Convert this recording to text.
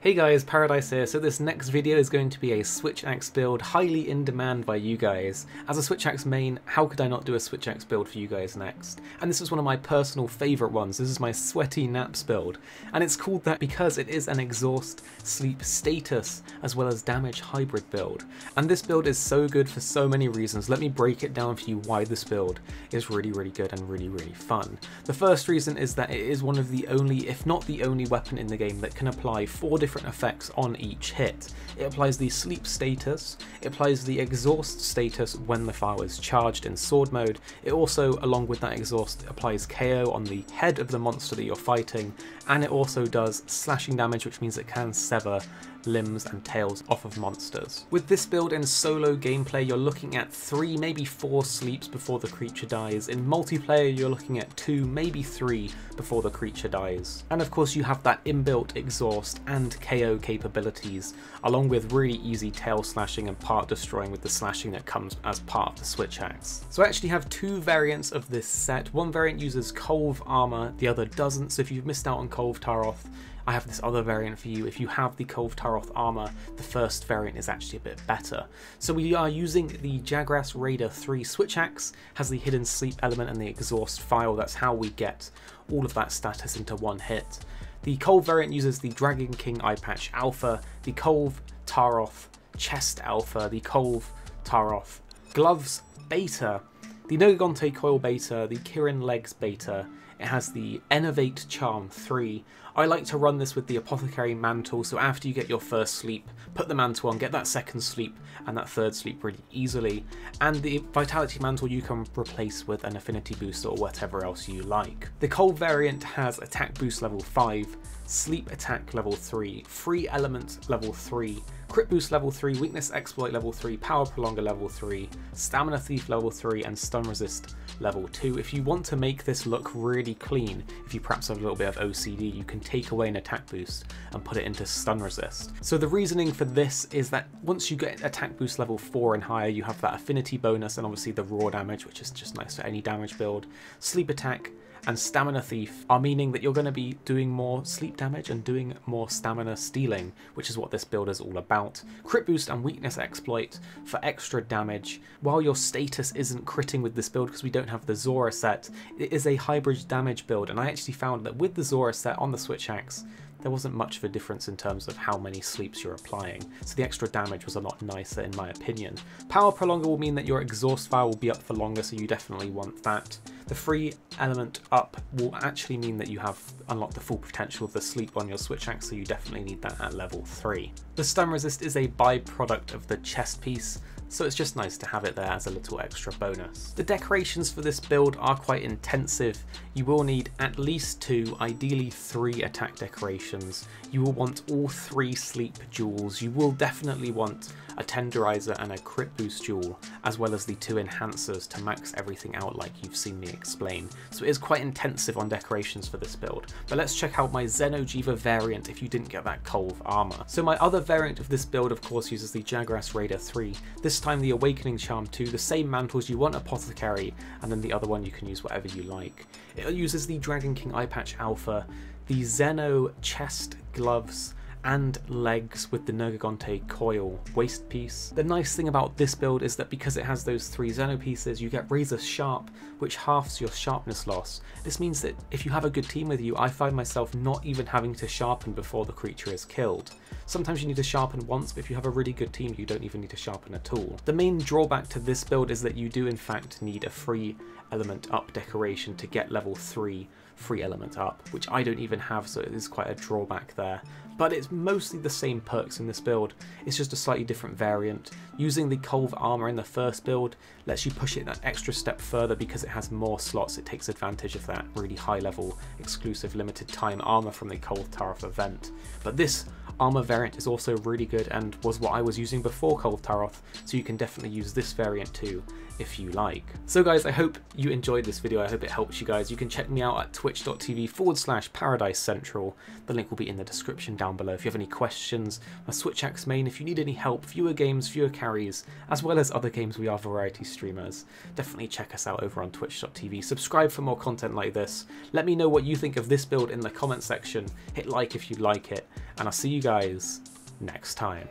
Hey guys, Paradise here. So this next video is going to be a Switch Axe build, highly in demand by you guys. As a Switch Axe main, how could I not do a Switch Axe build for you guys next? And this is one of my personal favourite ones. This is my Sweaty Naps build. And it's called that because it is an exhaust, sleep, status, as well as damage hybrid build. And this build is so good for so many reasons. Let me break it down for you why this build is really good and really fun. The first reason is that it is one of the only, if not the only weapon in the game that can apply 4 different effects on each hit. It applies the sleep status, it applies the exhaust status when the file is charged in sword mode. It also, along with that exhaust, applies KO on the head of the monster that you're fighting, and it also does slashing damage, which means it can sever limbs and tails off of monsters. With this build in solo gameplay, you're looking at 3, maybe 4 sleeps before the creature dies. In multiplayer, you're looking at 2, maybe 3 before the creature dies. And of course, you have that inbuilt exhaust and KO capabilities, along with really easy tail slashing and part destroying with the slashing that comes as part of the Switch Axe. So I actually have 2 variants of this set. One variant uses Kolv armor, the other doesn't. So if you've missed out on Kolv Taroth, I have this other variant for you. If you have the Kolv Taroth armor, the first variant is actually a bit better. So we are using the Jagras Raider 3 Switch Axe, has the hidden sleep element and the exhaust file. That's how we get all of that status into one hit. The Kolv variant uses the Dragon King Eye Patch Alpha, the Kolv Taroth Chest Alpha, the Kolv Taroth Gloves Beta, the Nogagante Coil Beta, the Kirin Legs Beta. It has the Innovate Charm 3. I like to run this with the Apothecary Mantle, so after you get your first sleep, put the mantle on, get that second sleep and that third sleep really easily. And the Vitality Mantle you can replace with an Affinity Booster or whatever else you like. The Kolv variant has Attack Boost level 5, Sleep Attack level 3, Free Element level 3, Crit Boost level 3, Weakness Exploit level 3, Power Prolonger level 3, Stamina Thief level 3, and Stun Resist level 2. If you want to make this look really clean, if you perhaps have a little bit of OCD, you can take away an attack boost and put it into Stun Resist. So the reasoning for this is that once you get attack boost level 4 and higher, you have that affinity bonus and obviously the raw damage, which is just nice for any damage build. Sleep Attack and Stamina Thief are meaning that you're going to be doing more sleep damage and doing more stamina stealing, which is what this build is all about. Crit Boost and Weakness Exploit for extra damage. While your status isn't critting with this build because we don't have the Zora set, it is a hybrid damage build, and I actually found that with the Zora set on the Switch Axe, there wasn't much of a difference in terms of how many sleeps you're applying, so the extra damage was a lot nicer in my opinion. Power Prolonger will mean that your exhaust file will be up for longer, so you definitely want that. The free element up will actually mean that you have unlocked the full potential of the sleep on your Switch Axe, so you definitely need that at level 3. The Stun Resist is a byproduct of the chest piece, so it's just nice to have it there as a little extra bonus. The decorations for this build are quite intensive. You will need at least 2, ideally 3 attack decorations. You will want all 3 sleep jewels. You will definitely want a tenderizer and a crit boost jewel, as well as the 2 enhancers to max everything out like you've seen me explain. So it is quite intensive on decorations for this build. But let's check out my Xeno'jiiva variant if you didn't get that Kolv armor. So my other variant of this build of course uses the Jagras Raider 3. This time the Awakening Charm 2, the same mantles. You want Apothecary, and then the other one you can use whatever you like. It uses the Dragon King Eye Patch Alpha, the Xeno Chest Gloves, and legs with the Nogagante Coil waist piece. The nice thing about this build is that because it has those 3 Xeno pieces, you get Razor Sharp, which halves your sharpness loss. This means that if you have a good team with you, I find myself not even having to sharpen before the creature is killed. Sometimes you need to sharpen once, but if you have a really good team, you don't even need to sharpen at all. The main drawback to this build is that you do in fact need a free element up decoration to get level 3 free element up, which I don't even have, so it is quite a drawback there. But it's mostly the same perks in this build, it's just a slightly different variant. Using the Kolv armor in the first build lets you push it that extra step further because it has more slots. It takes advantage of that really high level exclusive limited time armor from the Kolv Taroth event. But this armor variant is also really good and was what I was using before Kolv Taroth, so you can definitely use this variant too if you like. So guys, I hope you enjoyed this video. I hope it helps you guys. You can check me out at twitch.tv/Paradise Central. The link will be in the description down down below if you have any questions. A Switch Axe main, if you need any help, fewer games, fewer carries, as well as other games, we are variety streamers. Definitely check us out over on twitch.tv. Subscribe for more content like this. Let me know what you think of this build in the comment section. Hit like if you like it, and I'll see you guys next time.